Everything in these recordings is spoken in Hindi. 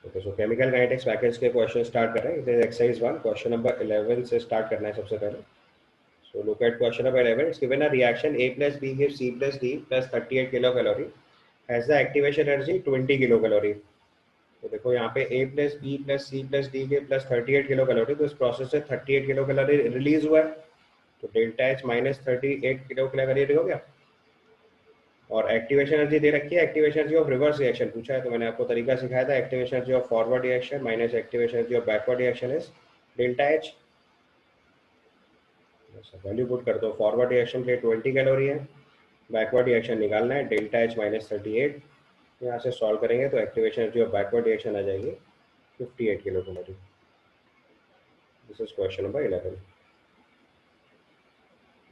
ओके, सो केमिकल काइनेटिक्स पैकेज के क्वेश्चन स्टार्ट कर रहे हैं। It is exercise 1, question number 11 से स्टार्ट करना है सबसे पहले। So look at question number 11. It's given a reaction A plus B gives C plus D plus 38 kilocalorie has the activation energy 20 kilocalorie. तो देखो यहाँ पे A plus B plus C plus D के plus 38 किलोकैलोरी, तो इस प्रोसेस से 38 किलोकैलोरी रिलीज हुआ है, तो डेल्टा H माइनस 38 किलोकैलोरी हो गया। और एक्टिवेशन एनर्जी दे रखी है, activation energy of reverse reaction पूछा है, तो मैंने आपको तरीका सिखाया था। Activation energy of forward reaction minus activation energy of backward reaction is delta H. Value put कर दो, फॉरवर्ड रिएक्शन के 20 कैलोरी है, बैकवर्ड रिएक्शन निकालना है, डेल्टा एच माइनस 38। यहाँ से सॉल्व करेंगे तो activation energy of backward reaction आ जाएगी 58 kilo calorie. This is question number 11.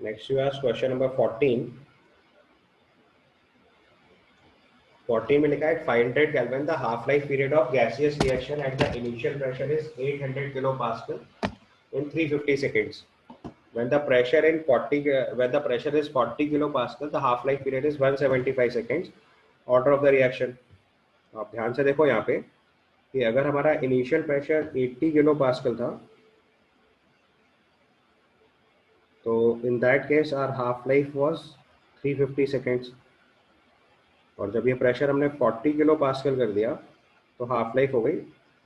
Next you ask question number 14. 14 में लिखा है 500 Kelvin the half life period of gaseous reaction at the initial pressure is 800 kilopascal in 350 seconds. When the pressure is 40 kilopascal, the half life period is 175 seconds. Order of the reaction. आप ध्यान से देखो यहाँ पे कि अगर हमारा इनिशियल प्रेशर 80 kilopascal था, तो in that case our half life was 350 seconds. और जब ये प्रेशर हमने 40 किलो पास्कल कर दिया तो हाफ लाइफ हो गई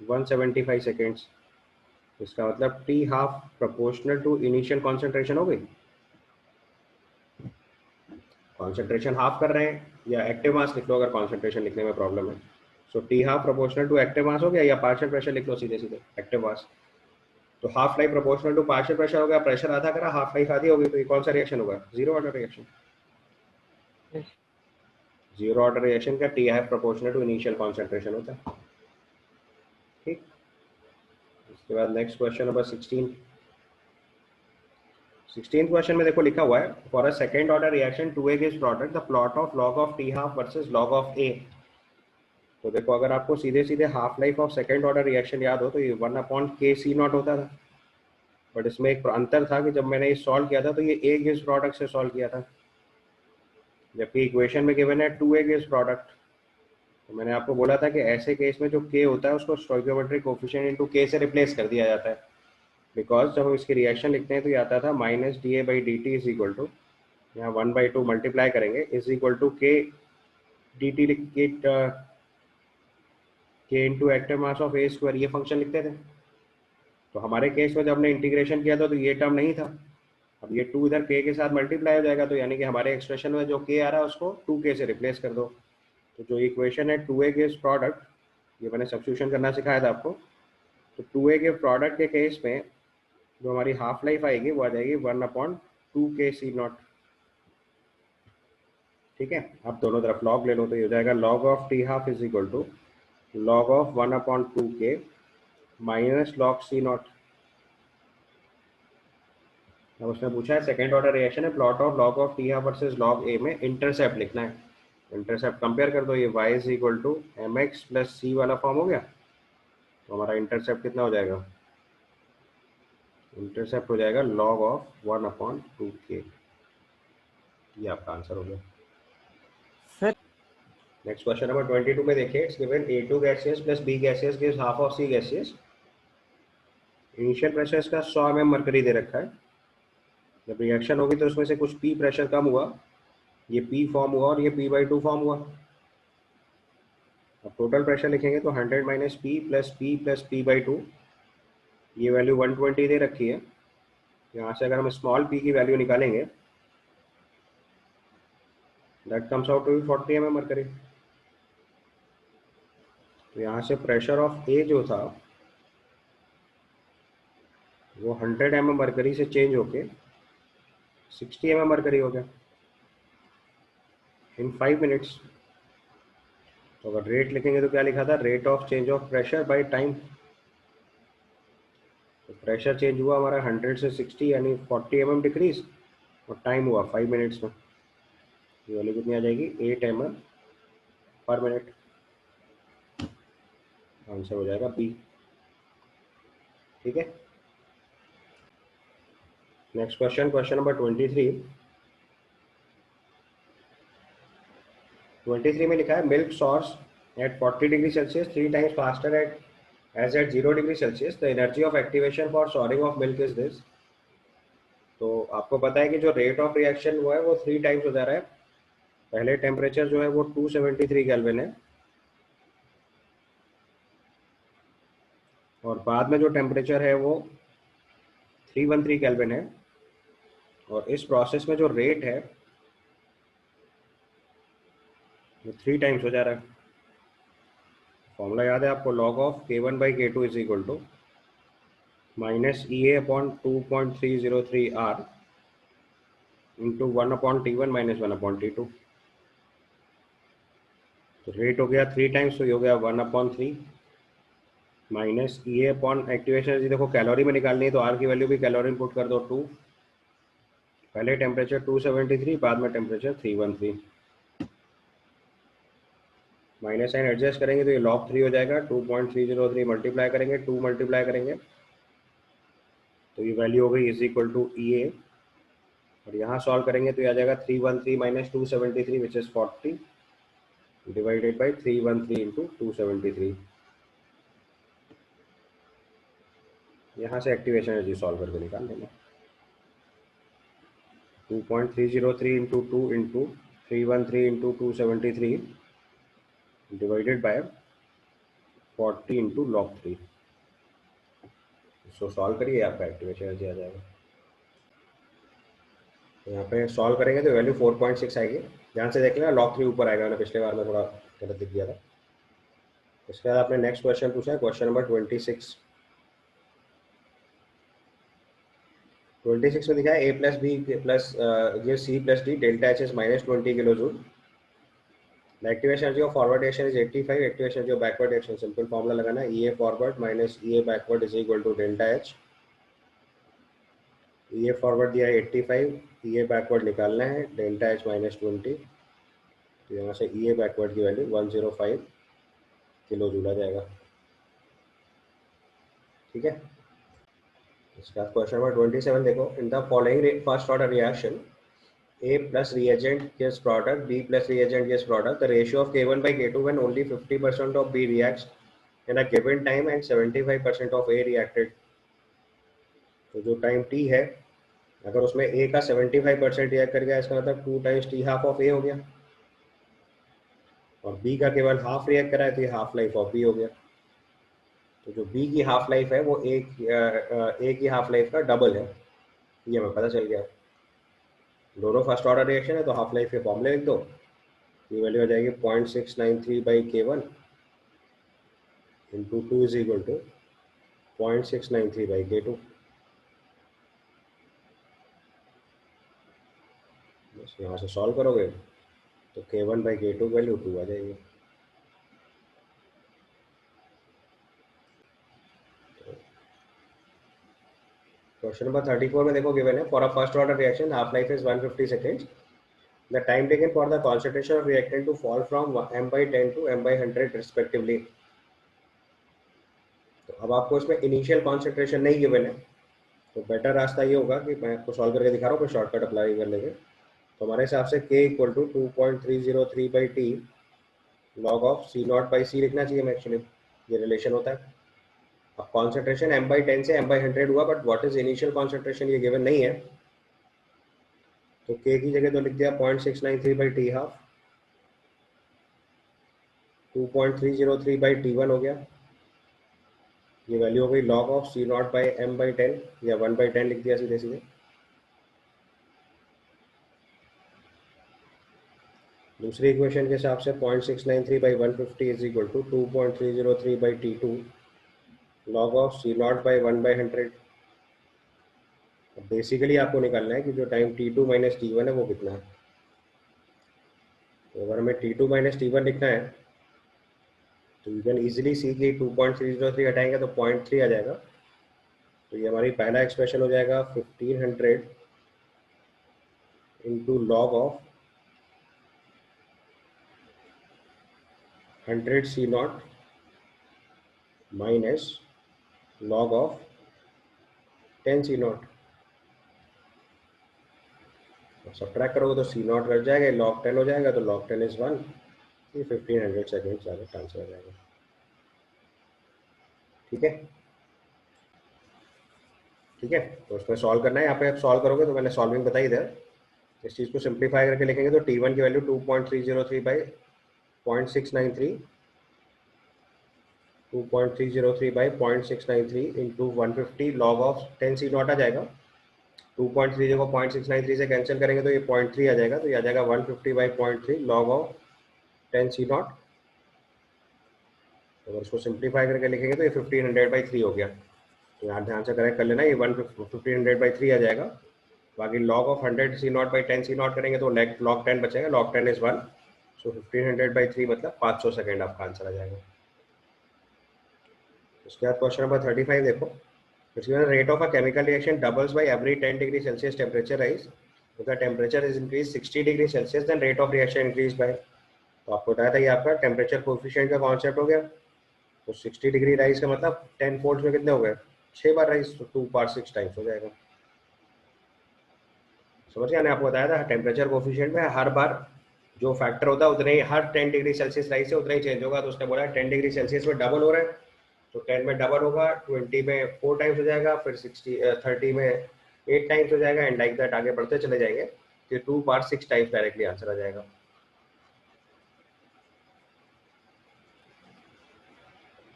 175 सेकेंड्स। इसका मतलब T half proportional to initial concentration हो गई। कॉन्सेंट्रेशन हाफ कर रहे हैं, या एक्टिव मास लिख लो अगर कॉन्सेंट्रेशन लिखने में प्रॉब्लम है। So T half proportional to active mass हो गया, या पार्शियल प्रेशर लिख लो सीधे सीधे एक्टिव मास। तो half life proportional to partial pressure हो गया, प्रेशर आधा करा, हाफ लाइफ आधी हो गई, तो ये कौन सा रिएक्शन होगा? Zero order reaction. Zero order reaction का T half proportional to initial concentration होता है। ठीक, उसके बाद नेक्स्ट क्वेश्चन नंबर 16 क्वेश्चन में देखो लिखा हुआ है, for a second order reaction 2A gives product the plot of log of T half versus log of A। तो देखो अगर आपको सीधे सीधे half life of second order reaction याद हो तो ये 1/K/C0 होता था, बट इसमें एक अंतर था कि जब मैंने ये सॉल्व किया था तो ये A गिव्स प्रोडक्ट से सॉल्व किया था, जबकि इक्वेशन में गिवन है 2A गिव्स प्रोडक्ट। तो मैंने आपको बोला था कि ऐसे केस में जो K होता है उसको स्टोइकियोमेट्रिक कोफिशिएंट इनटू K से रिप्लेस कर दिया जाता है, बिकॉज जब हम इसकी रिएक्शन लिखते हैं तो ये आता था minus dA/dt is equal to, यहाँ 1/2 मल्टीप्लाई करेंगे, is equal to K dt लिख के K into active mass of A square, ये फंक्शन लिखते थे। तो हमारे केस में जब हमने इंटीग्रेशन किया था तो ये टर्म नहीं था, अब ये 2 इधर K के साथ मल्टीप्लाई हो जाएगा, तो यानी कि हमारे एक्सप्रेशन में जो K आ रहा है उसको 2K से रिप्लेस कर दो। तो जो इक्वेशन है 2A गिव्स प्रोडक्ट, ये मैंने सब्स्टिट्यूशन करना सिखाया था आपको। तो 2A के प्रोडक्ट के केस में जो हमारी हाफ लाइफ आएगी वो आ जाएगी 1/2K/C0। ठीक है, अब दोनों तरफ लॉग ले लो, तो ये हो जाएगा log of T half is equal to log of 1/2K minus log C0। अब उसने पूछा है सेकेंड ऑर्डर रिएक्शन है, plot of log of T half versus log A में इंटरसेप्ट लिखना है। इंटरसेप्ट कंपेयर कर दो, ये y is equal to mx plus c वाला फॉर्म हो गया, तो हमारा इंटरसेप्ट कितना हो जाएगा? इंटरसेप्ट हो जाएगा लॉग ऑफ 1/2K। ये आपका आंसर हो गया। सर नेक्स्ट क्वेश्चन नंबर 22 में देखिए, it's given A2 gaseous plus B gaseous gives half of C gaseous. Initial pressure इसका 100 mm मरकरी दे रखा है, जब रिएक्शन होगी तो उसमें से कुछ P प्रेशर कम हुआ, ये P फॉर्म हुआ और ये P/2 फॉर्म हुआ। अब टोटल प्रेशर लिखेंगे तो 100 minus P plus P plus P/2, ये वैल्यू 120 दे रखी है। यहाँ से अगर हम स्मॉल p की वैल्यू निकालेंगे, that comes out to 40 mm mercury. तो यहाँ से प्रेशर ऑफ A जो था वो 100 mm मरकरी से चेंज होके 60 mm मरकरी हो गया इन 5 मिनट्स। तो अगर रेट लिखेंगे तो क्या लिखा था? Rate of change of pressure by time. तो प्रेशर चेंज हुआ हमारा 100 से 60 यानी 40 mm डिक्रीज, और टाइम हुआ 5 मिनट्स में। ये वाली कितनी आ जाएगी? 8 mm पर मिनट। आंसर हो जाएगा बी। ठीक है, नेक्स्ट क्वेश्चन, क्वेश्चन नंबर 23 में लिखा है milk swords at 40 degree Celsius 3 times faster as at 0 degree Celsius. The energy of activation for souring of milk is this. तो आपको पता है कि जो रेट ऑफ रिएक्शन हुआ है वो 3 टाइम्स हो जा रहा है. पहले टेम्परेचर जो है वो 273 केल्विन है और बाद में जो टेम्परेचर है वो 313 केल्विन है. और इस प्रोसेस में जो रेट है वो 3 टाइम्स हो जा रहा है. फॉर्मूला याद है आपको, log of K1 by K2 is equal to minus EA upon 2.303 R into 1 upon T1 minus 1 upon T2. तो रेट हो गया 3 टाइम्स, तो ये हो गया 1/3 minus EA upon activation energy. देखो कैलोरी में निकालनी है तो R की वैल्यू भी कैलोरी में पुट कर दो 2. पहले टेम्परेचर 273, बाद में टेम्परेचर 313. माइनस साइन एडजस्ट करेंगे तो ये log 3 हो जाएगा. 2.303 मल्टीप्लाई करेंगे, 2 मल्टीप्लाई करेंगे तो ये वैल्यू हो गई इज इक्वल टू EA. और यहाँ सॉल्व करेंगे तो ये आ जाएगा 313 minus 273 which is 40 divided by 313 into 273. यहाँ से एक्टिवेशन एनर्जी सॉल्व करके निकाल लेंगे. 2.303 into 2 into 313 into 273 divided by 40 into log 3. इसको सॉल्व करिए, आपका एक्टिवेशन एनर्जी आ जाएगा. तो यहाँ पे सॉल्व करेंगे तो वैल्यू 4.6 आएगी. ध्यान से देख लेना, log 3 ऊपर आएगा. मैंने पिछले बार में थोड़ा गलत दिख दिया था. इसके बाद आपने नेक्स्ट क्वेश्चन पूछा है, क्वेश्चन नंबर 26. 26 में दिखा है A प्लस बी प्लस ये C plus D delta H is minus 20 kilo joule. The activation energy of forward reaction is 85. Activation energy of backward reaction simple formula लगाना है, EA forward minus EA backward is equal to delta H. EA forward दिया है 85, EA बैकवर्ड निकालना है डेल्टा H माइनस 20. तो यहाँ से EA बैकवर्ड की वैल्यू 105 किलो जूल आ जाएगा. ठीक है. इसका क्वेश्चन नंबर 27 देखो. In the following first order reaction A plus reagent gives product, B plus reagent gives product. The ratio of K1 by K2 when only 50% of B reacts in a given time and 75% of A reacted. तो जो टाइम T है, अगर उसमें A का 75% रिएक्ट कर गया, इसका मतलब 2 times T half of A हो गया. और B का केवल हाफ रिएक्ट करा है तो ये हाफ लाइफ ऑफ B हो गया. तो जो B की हाफ लाइफ है वो A की हाफ लाइफ का डबल है, ये हमें पता चल गया. दोनों फर्स्ट ऑर्डर रिएक्शन है तो हाफ लाइफ के फॉर्मूले लिख दो. ये वैल्यू आ जाएगी 0.693 by K1 into 2 is equal to 0.693 by K2. बस यहाँ से सॉल्व करोगे तो K1 बाई K2 वैल्यू 2 आ जाएगी. क्वेश्चन नंबर 34 में देखो गिवन है, for a first order reaction half life is 150 seconds. The time taken for the concentration of reactant to fall from m/10 to m/100 respectively. तो अब आपको इसमें इनिशियल कॉन्सेंट्रेशन नहीं गिवन है, तो बेटर रास्ता ये होगा कि मैं आपको सॉल्व करके दिखा रहा हूँ, फिर शॉर्टकट अप्लाई कर लेंगे. तो हमारे हिसाब से K equal to 2.303 by T log of C0 by C लिखना चाहिए. मैं एक्चुअली ये रिलेशन होता है. अब कॉन्सेंट्रेशन m/10 से m/100 हुआ, but what is initial concentration ये गिवन नहीं है. तो K की जगह तो लिख दिया 0.693 by T half. 2.303 by T1 हो गया. ये वैल्यू हो गई log of C0 by m/10 या 1/10 लिख दिया सीधे सीधे. दूसरी इक्वेशन के हिसाब से 0.693 by 150 is equal to 2.303 by T2 log of C0 by 1/100. Basically आपको निकालना है कि जो टाइम T2 माइनस T1 है वो कितना है. तो अगर हमें T2 माइनस T1 लिखना है तो यू कैन इजीली सी कि 2.303 हटाएंगे तो 0.3 आ जाएगा. तो ये हमारी पहला एक्सप्रेशन हो जाएगा 1500 into log of 100 C0 minus log of 10 C0. Subtract करोगे तो C0 कट जाएगा, log 10 हो जाएगा, तो log 10 इज 1. ये 1500 सेकेंड डायरेक्ट आंसर आ जाएगा। ठीक है, ठीक है। तो उसमें सॉल्व करना है, यहाँ पे आप सॉल्व करोगे तो मैंने सॉल्विंग बताई इधर। इस चीज़ को सिंप्लीफाई करके लिखेंगे तो T1 की value 2.303 by 0.693 2.303 by 0.693 into 150 log of 10 C naught आ जाएगा। 2.30 को 0.693 से कैंसिल करेंगे तो ये 0.3 आ जाएगा, तो ये आ जाएगा 150 by 0.3 log of 10 C naught. अगर इसको सिंप्लीफाई करके लिखेंगे तो ये 1500/3 हो गया। तो यहाँ ध्यान से करेक्ट कर लेना, ये 1500/3 आ जाएगा। बाकी log of 100 C naught by 10 C naught करेंगे तो लॉग 10 बचेगा, लॉग 10 इज 1। सो 1500/3 मतलब 500 सेकेंड आपका आंसर आ जाएगा। उसके बाद क्वेश्चन नंबर 35 देखो। इसमें rate of a chemical reaction doubles by every 10 degree Celsius temperature rise. If the temperature is increased 60 degree Celsius then rate of reaction increase by। तो आपको बताया था ये आपका टेम्परेचर कोफिशिएंट का कॉन्सेप्ट हो गया। तो 60 डिग्री राइज का मतलब 10 फोल्ड्स में कितने हो गए, 6 बार राइज, तो 2 बार 6 टाइम्स हो जाएगा। समझ गया ना, आपको बताया था टेम्परेचर कोफिशिएंट में हर बार जो फैक्टर होता है उतने ही, हर 10 डिग्री सेल्सियस राइज से उतना ही चेंज होगा। तो उसने बोला 10 डिग्री सेल्सियस में डबल हो रहा है, तो 10 में डबल होगा, 20 में 4 टाइम्स हो जाएगा, फिर 30 में 8 टाइम्स हो जाएगा, एंड लाइक दैट आगे बढ़ते चले जाएंगे। तो 2 बार 6 टाइम्स डायरेक्टली आंसर आ जाएगा।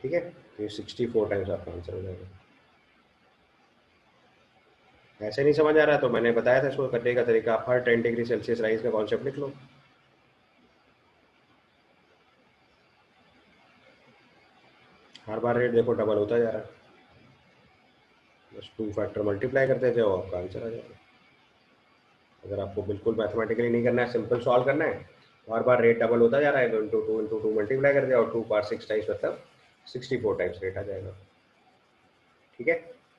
ठीक है, तो ये 64 टाइम्स आपका आंसर हो जाएगा। ऐसे नहीं समझ आ रहा तो मैंने बताया था इसको करने का तरीका, आप हर 10 डिग्री सेल्सियस राइज का कॉन्सेप्ट लिख लो। हर बार रेट देखो डबल होता जा रहा है, बस 2 फैक्टर मल्टीप्लाई करते जाओ, आपका आंसर आ जाएगा। अगर आपको बिल्कुल मैथमेटिकली नहीं करना है, सिंपल सॉल्व करना है, बार बार रेट डबल होता जा रहा है तो इंटू टू मल्टीप्लाई कर दिया और 2 बार 6 टाइम्स मतलब 64 टाइम्स रेट आ जाएगा। ठीक है।